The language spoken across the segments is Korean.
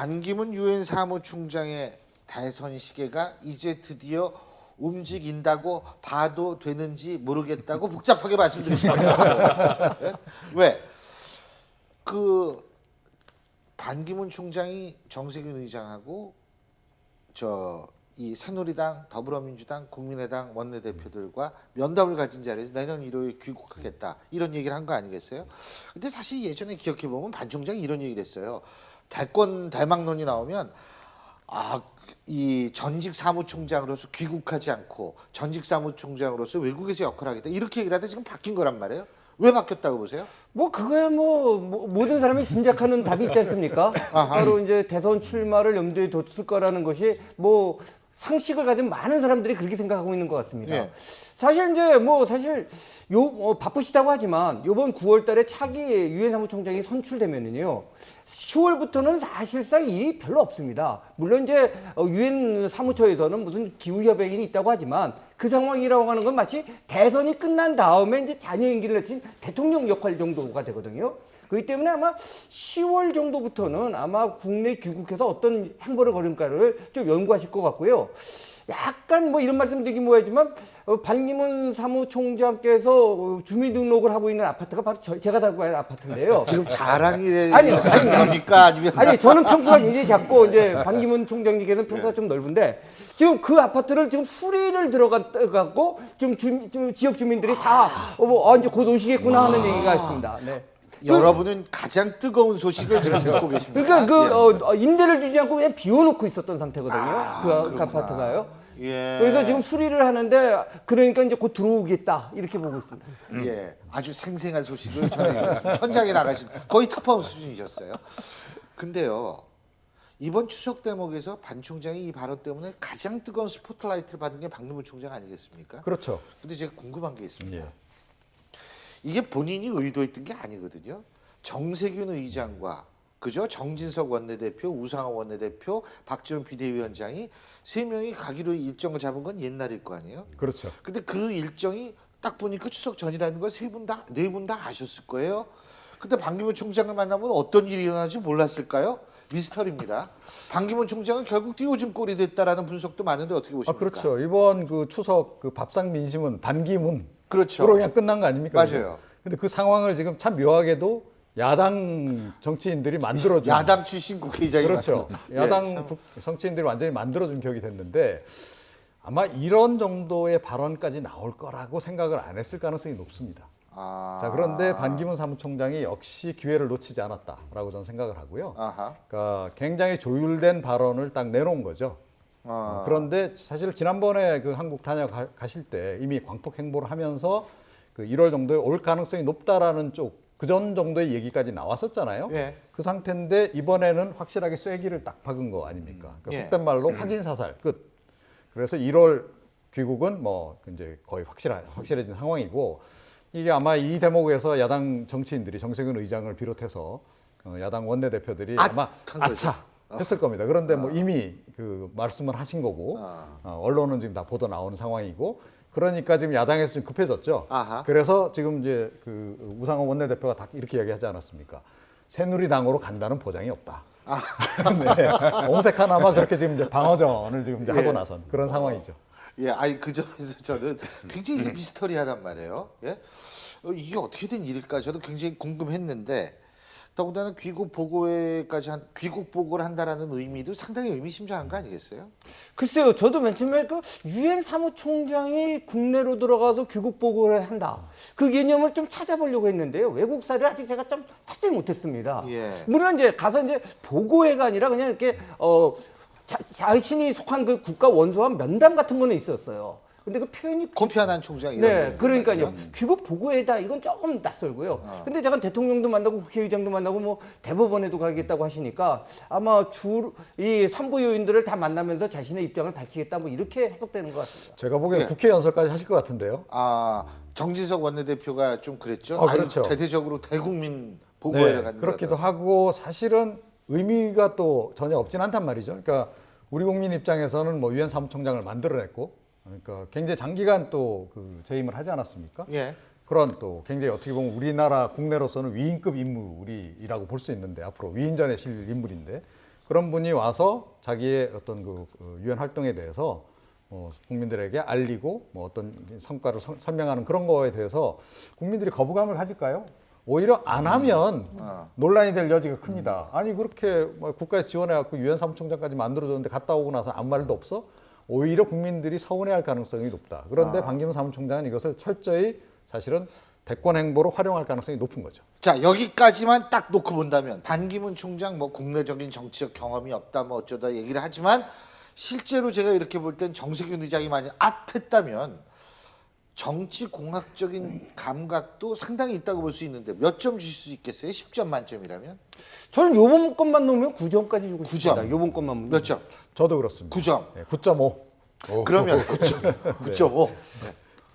반기문 유엔 사무총장의 대선 시계가 이제 드디어 움직인다고 봐도 되는지 모르겠다고 복잡하게 말씀드릴 수밖에 없어요. 예? 왜? 그 반기문 총장이 정세균 의장하고 이 새누리당, 더불어민주당, 국민의당 원내대표들과 면담을 가진 자리에서 내년 1월에 귀국하겠다 이런 얘기를 한 거 아니겠어요? 근데 사실 예전에 기억해 보면 반 총장이 이런 얘기를 했어요. 대권 대망론이 나오면 이 전직 사무총장으로서 귀국하지 않고 전직 사무총장으로서 외국에서 역할을 하겠다 이렇게 얘기를 하다 지금 바뀐 거란 말이에요. 왜 바뀌었다고 보세요? 뭐 그거야 모든 사람이 짐작하는 답이 있지 않습니까? 바로 이제 대선 출마를 염두에 뒀을 거라는 것이 뭐 상식을 가진 많은 사람들이 그렇게 생각하고 있는 것 같습니다. 예. 사실 이제 사실 바쁘시다고 하지만 이번 9월달에 차기 유엔 사무총장이 선출되면은요 10월부터는 사실상 일이 별로 없습니다. 물론 이제 유엔 사무처에서는 무슨 기후 협약이 있다고 하지만 그 상황이라고 하는 건 마치 대선이 끝난 다음에 이제 잔여 임기를 내친 대통령 역할 정도가 되거든요. 그렇기 때문에 아마 10월 정도부터는 아마 국내 귀국해서 어떤 행보를 걸을까를 좀 연구하실 것 같고요. 약간 이런 말씀 드리긴 뭐하지만 반기문 사무총장께서 주민등록을 하고 있는 아파트가 바로 제가 살고 있는 아파트인데요. 지금 자랑이 아니요. 겁니까? 아니면 아니 저는 평수가 굉장히 작고 이제 반기문 총장님께서는 평수가 좀 넓은데 지금 그 아파트를 지금 수리를 들어갔고 좀 지역 주민들이 다 이제 곧 오시겠구나 하는 얘기가 있습니다. 네. 여러분은 가장 뜨거운 소식을 지금 듣고 계십니다. 그러니까 임대를 주지 않고 그냥 비워놓고 있었던 상태거든요. 그 아파트가요. 예. 그래서 지금 수리를 하는데 그러니까 이제 곧 들어오겠다 이렇게 보고 있습니다. 예, 아주 생생한 소식을 전해주셨습니다. 현장에 나가신 거의 특파원 수준이셨어요. 근데요, 이번 추석 대목에서 반 총장이 이 발언 때문에 가장 뜨거운 스포트라이트를 받은 게 반기문 총장 아니겠습니까? 그렇죠. 근데 제가 궁금한 게 있습니다. 예. 이게 본인이 의도했던 게 아니거든요. 정세균 의장과 그죠? 정진석 원내대표, 우상호 원내대표, 박지원 비대위원장이 세 명이 가기로 일정을 잡은 건 옛날일 거 아니에요? 그렇죠. 근데 그 일정이 딱 보니까 추석 전이라는 걸 네 분 다 아셨을 거예요. 근데 반기문 총장을 만나면 어떤 일이 일어나는지 몰랐을까요? 미스터리입니다. 반기문 총장은 결국 띄워준 꼴이 됐다라는 분석도 많은데 어떻게 보십니까? 그렇죠. 이번 그 추석 그 밥상 민심은 반기문 그렇죠. 그로 그냥 끝난 거 아닙니까? 맞아요. 근데 그 상황을 지금 참 묘하게도 야당 정치인들이 만들어준 야당 출신 국회의장이 그렇죠. 만든. 야당 정치인들이 완전히 만들어준 격이 됐는데 아마 이런 정도의 발언까지 나올 거라고 생각을 안 했을 가능성이 높습니다. 자, 그런데 반기문 사무총장이 역시 기회를 놓치지 않았다라고 저는 생각을 하고요. 그러니까 굉장히 조율된 발언을 딱 내놓은 거죠. 그런데 사실 지난번에 그 한국 다녀가실 때 이미 광폭 행보를 하면서 그 1월 정도에 올 가능성이 높다라는 그전 정도의 얘기까지 나왔었잖아요. 예. 그 상태인데 이번에는 확실하게 쐐기를 딱 박은 거 아닙니까? 그러니까 속된 말로 확인 사살 끝. 그래서 1월 귀국은 이제 거의 확실해진 상황이고 이게 아마 이 대목에서 야당 정치인들이 정세균 의장을 비롯해서 야당 원내대표들이 아마 아차 했을 겁니다. 그런데 이미 그 말씀을 하신 거고 언론은 지금 다 보도 나오는 상황이고 그러니까 지금 야당에서 좀 급해졌죠. 그래서 지금 이제 그 우상호 원내대표가 다 이렇게 이야기하지 않았습니까? 새누리당으로 간다는 보장이 없다. 네. 옹색하나마 그렇게 지금 이제 방어전을 지금 이제 하고 나선 그런 상황이죠. 예, 그 점에서 저는 굉장히 미스터리하단 말이에요. 예? 이게 어떻게 된 일일까? 저도 굉장히 궁금했는데 더군다나 귀국 보고를 한다라는 의미도 상당히 의미심장한 거 아니겠어요? 글쎄요, 저도 맨 처음에 그 유엔 사무총장이 국내로 들어가서 귀국 보고를 한다. 그 개념을 좀 찾아보려고 했는데요. 외국사를 아직 제가 좀 찾지 못했습니다. 예. 물론 이제 가서 이제 보고회가 아니라 그냥 이렇게 자신이 속한 그 국가 원수와 면담 같은 거는 있었어요. 근데 그 표현이 코피아난 총장 네, 그러니까요. 귀국 보고회다 이건 조금 낯설고요. 근데 제가 대통령도 만나고 국회의장도 만나고 대법원에도 가겠다고 하시니까 아마 이 산부 요인들을 다 만나면서 자신의 입장을 밝히겠다 이렇게 해석되는 것 같습니다. 제가 보기엔 국회 연설까지 하실 것 같은데요. 정진석 원내대표가 좀 그랬죠. 그렇죠. 대대적으로 대국민 보고회를 갖는 그렇기도 하고 사실은 의미가 또 전혀 없진 않단 말이죠. 그러니까 우리 국민 입장에서는 유엔 사무총장을 만들어냈고 그러니까 굉장히 장기간 또 그 재임을 하지 않았습니까? 예. 그런 또 굉장히 어떻게 보면 우리나라 국내로서는 위인급 인물이라고 볼 수 있는데 앞으로 위인전에 실 인물인데 그런 분이 와서 자기의 어떤 그 유엔 활동에 대해서 국민들에게 알리고 뭐 어떤 성과를 설명하는 그런 거에 대해서 국민들이 거부감을 가질까요? 오히려 안 하면 논란이 될 여지가 큽니다. 아니 그렇게 뭐 국가에서 지원해갖고 유엔 사무총장까지 만들어줬는데 갔다 오고 나서 아무 말도 없어? 오히려 국민들이 서운해할 가능성이 높다. 그런데 반기문 사무총장은 이것을 철저히 사실은 대권 행보로 활용할 가능성이 높은 거죠. 자, 여기까지만 딱 놓고 본다면 반기문 총장 뭐 국내적인 정치적 경험이 없다 뭐 어쩌다 얘기를 하지만 실제로 제가 이렇게 볼 땐 정세균 의장이 만약 했다면 정치 공학적인 감각도 상당히 있다고 볼 수 있는데 몇 점 주실 수 있겠어요? 10점 만점이라면? 저는 요번 것만 놓으면 9점까지 주고 9점. 싶습니다. 요번 것만 몇 점? 저도 그렇습니다. 9점. 네, 9.5. 그러면 9.5.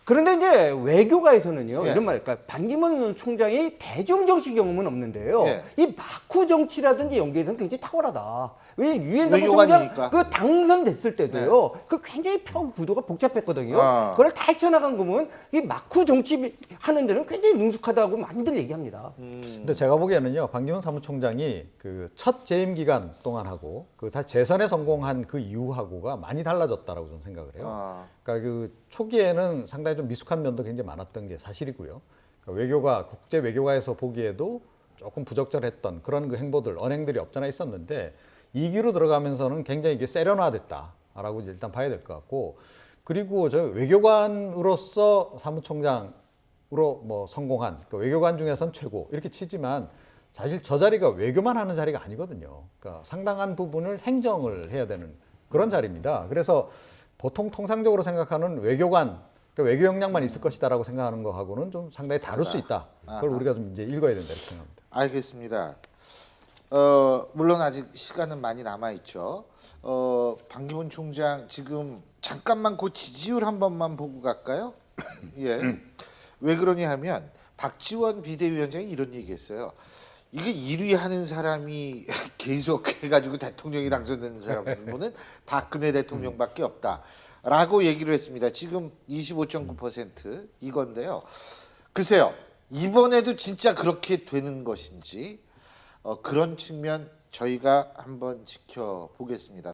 그런데 이제 외교가에서는요 예. 이런 말, 그러니까 반기문 총장이 대중 정치 경험은 없는데요. 예. 이 마쿠 정치라든지 연계에서는 굉장히 탁월하다. 왜 유엔 사무총장 외교관이니까. 그 당선됐을 때도요. 그 굉장히 구도가 복잡했거든요. 아. 그걸 다 헤쳐나간 거면 이 마쿠 정치 하는 데는 굉장히 능숙하다고 많이들 얘기합니다. 근데 제가 보기에는요, 반기문 사무총장이 그 첫 재임 기간 동안하고 그 다시 재선에 성공한 그 이후하고가 많이 달라졌다라고 저는 생각을 해요. 그러니까 그 초기에는 상당히 좀 미숙한 면도 굉장히 많았던 게 사실이고요. 그러니까 외교가 국제 외교가에서 보기에도 조금 부적절했던 그런 그 행보들, 언행들이 없잖아 있었는데 2기로 들어가면서는 굉장히 이게 세련화됐다라고 일단 봐야 될 것 같고, 그리고 저 외교관으로서 사무총장으로 뭐 성공한 그러니까 외교관 중에선 최고 이렇게 치지만 사실 저 자리가 외교만 하는 자리가 아니거든요. 그러니까 상당한 부분을 행정을 해야 되는 그런 자리입니다. 그래서 보통 통상적으로 생각하는 외교관, 그러니까 외교 역량만 있을 것이다라고 생각하는 거하고는 좀 상당히 다를 수 있다. 그걸 우리가 좀 이제 읽어야 된다 이렇게 생각합니다. 알겠습니다. 물론 아직 시간은 많이 남아 있죠. 반기문 총장 지금 잠깐만 그 지지율 한 번만 보고 갈까요? 예. 왜 그러냐 하면 박지원 비대위원장이 이런 얘기했어요. 이게 1위 하는 사람이 계속 해가지고 대통령이 당선되는 사람은 박근혜 대통령밖에 없다라고 얘기를 했습니다. 지금 25.9% 이건데요. 글쎄요. 이번에도 진짜 그렇게 되는 것인지 그런 측면 저희가 한번 지켜보겠습니다.